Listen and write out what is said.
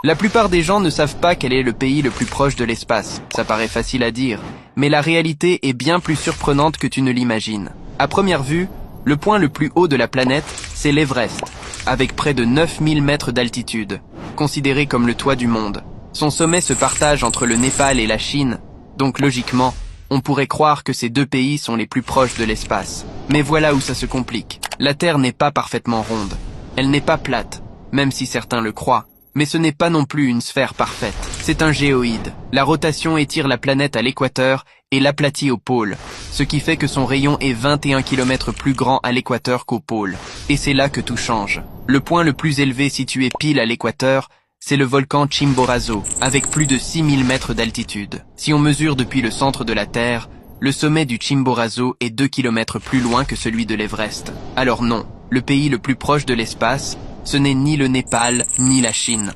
La plupart des gens ne savent pas quel est le pays le plus proche de l'espace. Ça paraît facile à dire, mais la réalité est bien plus surprenante que tu ne l'imagines. À première vue, le point le plus haut de la planète, c'est l'Everest, avec près de 9000 mètres d'altitude, considéré comme le toit du monde. Son sommet se partage entre le Népal et la Chine, donc logiquement, on pourrait croire que ces deux pays sont les plus proches de l'espace. Mais voilà où ça se complique. La Terre n'est pas parfaitement ronde. Elle n'est pas plate, même si certains le croient. Mais ce n'est pas non plus une sphère parfaite. C'est un géoïde. La rotation étire la planète à l'équateur et l'aplatit au pôle, ce qui fait que son rayon est 21 km plus grand à l'équateur qu'au pôle. Et c'est là que tout change. Le point le plus élevé situé pile à l'équateur, c'est le volcan Chimborazo, avec plus de 6000 mètres d'altitude. Si on mesure depuis le centre de la Terre, le sommet du Chimborazo est 2 km plus loin que celui de l'Everest. Alors non, le pays le plus proche de l'espace, ce n'est ni le Népal, ni la Chine.